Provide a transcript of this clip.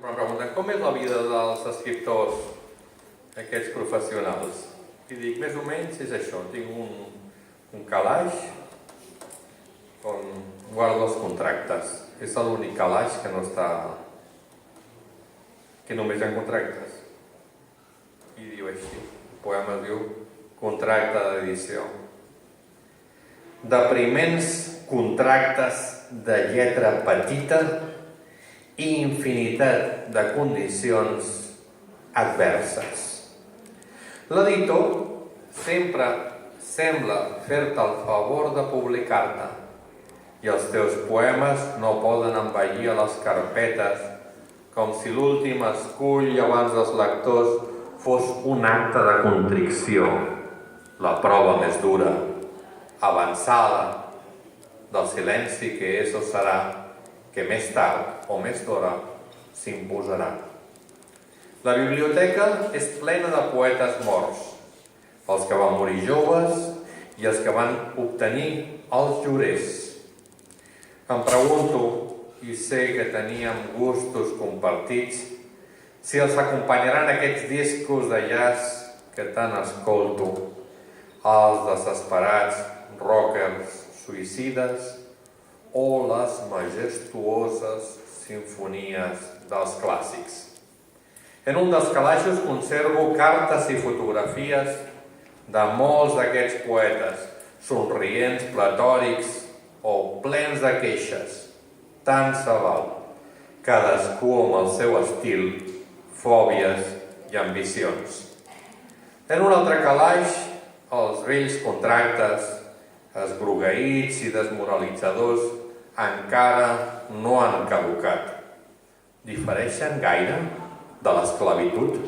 Però em pregunten com és la vida dels escriptors, aquests professionals. I dic, més o menys és això. Tinc un calaix on guardo els contractes. És l'únic calaix que no està... que només hi ha contractes. I diu així. El poema diu contracte d'edició. Depriments contractes de lletra petita i infinitat de condicions adverses. L'editor sempre sembla fer-te el favor de publicar-te i els teus poemes no poden envellir a les carpetes com si l'últim escull abans dels lectors fos un acte de contricció, la prova més dura, avançada, del silenci que és o serà, que més tard o més d'hora s'imposarà. La biblioteca és plena de poetes morts, els que van morir joves i els que van obtenir els llorers. Em pregunto, i sé que teníem gustos compartits, si els acompanyaran aquests discos de jazz que tant escolto, els desesperats rockers suïcides o les majestuoses simfonies dels clàssics. En un dels calaixos conservo cartes i fotografies de molts d'aquests poetes, somrients, platòrics o plens de queixes. Tant se val, cadascú amb el seu estil, fòbies i ambicions. En un altre calaix, els vells contractes, esgrogueïts i desmoralitzadors, encara no han caducat. Difereixen gaire de l'esclavitud?